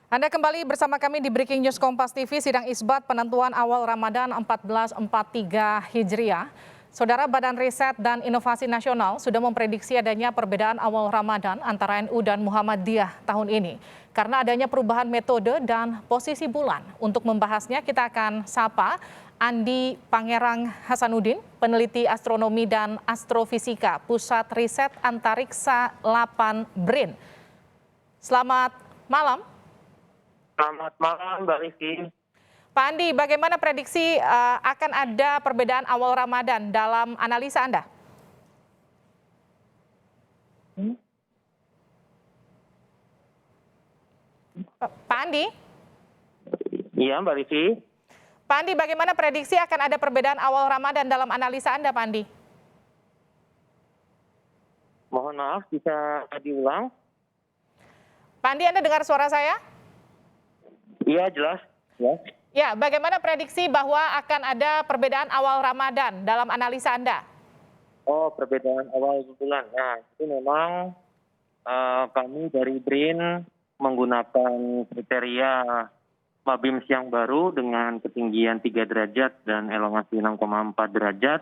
Anda kembali bersama kami di Breaking News Kompas TV, sidang isbat penentuan awal Ramadan 1443 Hijriah. Saudara Badan Riset dan Inovasi Nasional sudah memprediksi adanya perbedaan awal Ramadan antara NU dan Muhammadiyah tahun ini. Karena adanya perubahan metode dan posisi bulan. Untuk membahasnya kita akan sapa Andi Pangerang Hasanuddin, peneliti astronomi dan astrofisika Pusat Riset Antariksa 8 BRIN. Selamat malam. Selamat malam, Mbak Rizky. Pak Andi, bagaimana prediksi akan ada perbedaan awal Ramadan dalam analisa Anda? Pak Andi? Iya, Mbak Rizky. Pak Andi, bagaimana prediksi akan ada perbedaan awal Ramadan dalam analisa Anda, Pak Andi? Mohon maaf, bisa diulang? Pak Andi, Anda dengar suara saya? Iya, jelas. Ya, bagaimana prediksi bahwa akan ada perbedaan awal Ramadan dalam analisa Anda? Oh, perbedaan awal bulan. Nah, itu memang kami dari BRIN menggunakan kriteria Mabims yang baru dengan ketinggian 3 derajat dan elongasi 6,4 derajat.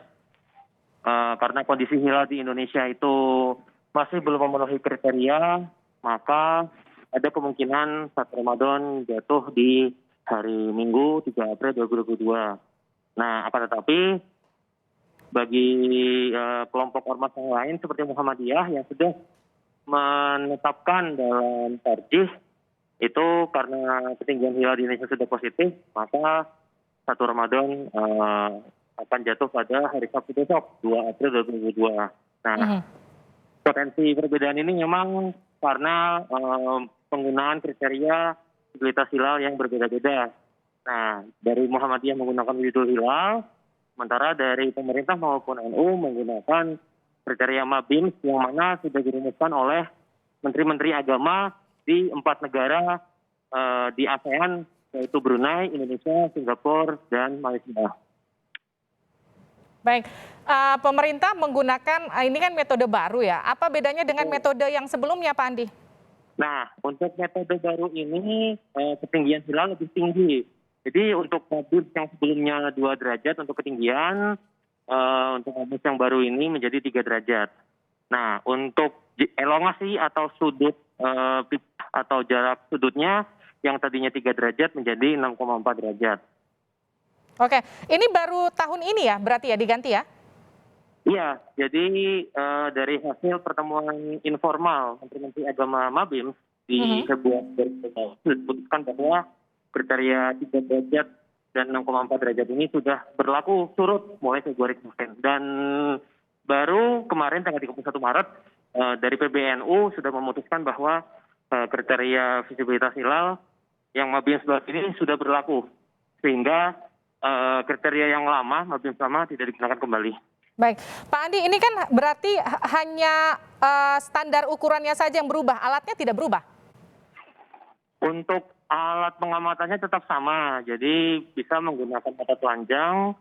Karena kondisi hilal di Indonesia itu masih belum memenuhi kriteria, maka ada kemungkinan 1 Ramadan jatuh di hari Minggu 3 April 2022. Nah, akan tetapi bagi kelompok ormas yang lain seperti Muhammadiyah yang sudah menetapkan dalam tarjih itu karena ketinggian hilal di Indonesia sudah positif, maka 1 Ramadan akan jatuh pada hari Sabtu besok 2 April 2022. Nah, potensi perbedaan ini memang karena penggunaan kriteria visibilitas hilal yang berbeda-beda. Nah, dari Muhammadiyah menggunakan wujudul hilal, sementara dari pemerintah maupun NU menggunakan kriteria Mabims yang mana sudah dirumuskan oleh menteri-menteri agama di 4 negara di ASEAN, yaitu Brunei, Indonesia, Singapura, dan Malaysia. Baik, pemerintah menggunakan, ini kan metode baru ya, apa bedanya dengan metode yang sebelumnya, Pak Andi? Nah, untuk metode baru ini ketinggian hilal lebih tinggi. Jadi untuk Mabims yang sebelumnya 2 derajat untuk ketinggian, untuk Mabims yang baru ini menjadi 3 derajat. Nah, untuk elongasi atau sudut atau jarak sudutnya yang tadinya 3 derajat menjadi 6,4 derajat. Oke, ini baru tahun ini ya, berarti ya diganti ya? Iya, jadi dari hasil pertemuan informal Menteri-Menteri Agama Mabims di Februari disebutkan bahwa kriteria 3 derajat dan 6,4 derajat ini sudah berlaku surut mulai Februari kemarin. Dan baru kemarin tanggal 31 Maret dari PBNU sudah memutuskan bahwa kriteria visibilitas hilal yang Mabims baru ini sudah berlaku. Sehingga kriteria yang lama, Mabims lama tidak digunakan kembali. Baik, Pak Andi, ini kan berarti hanya standar ukurannya saja yang berubah, alatnya tidak berubah? Untuk alat pengamatannya tetap sama, jadi bisa menggunakan mata telanjang,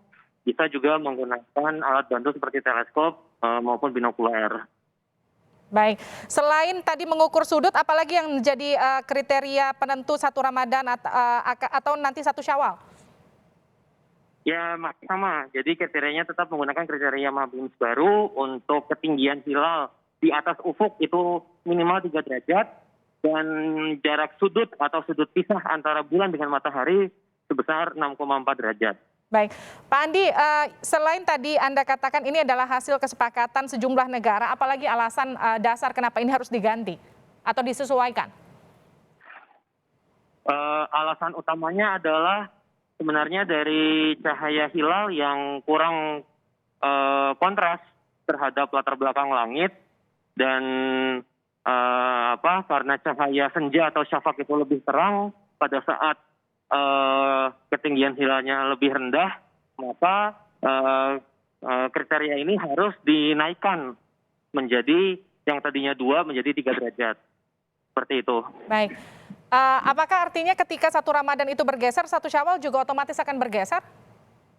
bisa juga menggunakan alat bantu seperti teleskop maupun binokular. Baik, selain tadi mengukur sudut, apalagi yang menjadi kriteria penentu 1 Ramadan atau nanti 1 Syawal? Ya, sama. Jadi kriterianya tetap menggunakan kriteria Mabims baru untuk ketinggian hilal di atas ufuk itu minimal 3 derajat dan jarak sudut atau sudut pisah antara bulan dengan matahari sebesar 6,4 derajat. Baik, Pak Andi, selain tadi Anda katakan ini adalah hasil kesepakatan sejumlah negara, apalagi alasan dasar kenapa ini harus diganti atau disesuaikan? Alasan utamanya adalah sebenarnya dari cahaya hilal yang kurang kontras terhadap latar belakang langit dan karena cahaya senja atau syafaq itu lebih terang pada saat ketinggian hilalnya lebih rendah, maka kriteria ini harus dinaikkan menjadi yang tadinya 2 menjadi 3 derajat. Seperti itu. Baik. Apakah artinya ketika 1 Ramadan itu bergeser, 1 Syawal juga otomatis akan bergeser?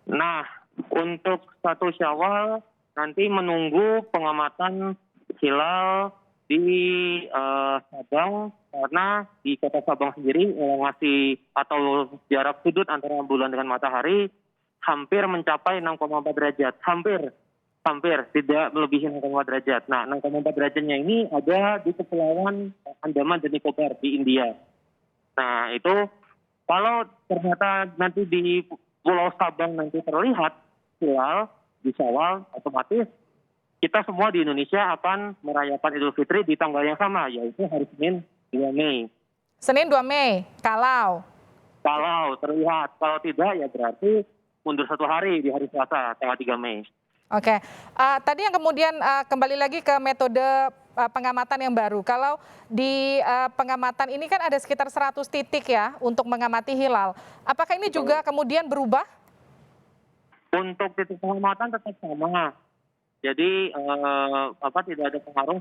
Nah, untuk 1 Syawal nanti menunggu pengamatan hilal di Sabang, karena di kota Sabang sendiri elongasi atau jarak sudut antara bulan dengan matahari hampir mencapai 6,4 derajat, hampir tidak melebihi 6,4 derajat. Nah, 6,4 derajatnya ini ada di Kepulauan Andaman dan Nicobar di India. Nah, itu kalau ternyata nanti di Pulau Sabang nanti terlihat hilal di Syawal, otomatis kita semua di Indonesia akan merayakan Idul Fitri di tanggal yang sama, yaitu hari Senin 2 Mei. Senin 2 Mei, kalau Terlihat, kalau tidak ya berarti mundur 1 hari di hari Selasa, tanggal 3 Mei. Oke, tadi yang kemudian kembali lagi ke metode pengamatan yang baru. Kalau di pengamatan ini kan ada sekitar 100 titik ya untuk mengamati hilal. Apakah ini juga kemudian berubah? Untuk titik pengamatan tetap sama. Jadi tidak ada pengaruh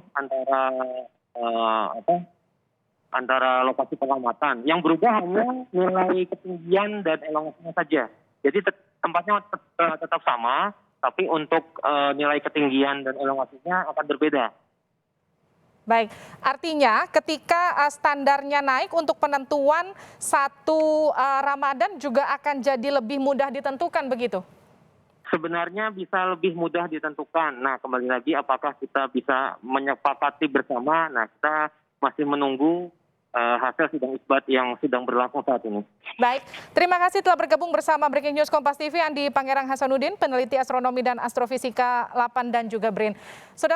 antara lokasi pengamatan. Yang berubah hanya nilai ketinggian dan elongasinya saja. Jadi tempatnya tetap sama, tapi untuk nilai ketinggian dan elongasinya akan berbeda. Baik, artinya ketika standarnya naik untuk penentuan satu Ramadan juga akan jadi lebih mudah ditentukan begitu? Sebenarnya bisa lebih mudah ditentukan. Nah, kembali lagi apakah kita bisa menyepakati bersama? Nah, kita masih menunggu hasil sidang isbat yang sedang berlangsung saat ini. Baik, terima kasih telah bergabung bersama Breaking News Kompas TV, Andi Pangerang Hasanuddin, peneliti astronomi dan astrofisika 8 dan juga BRIN. Saudara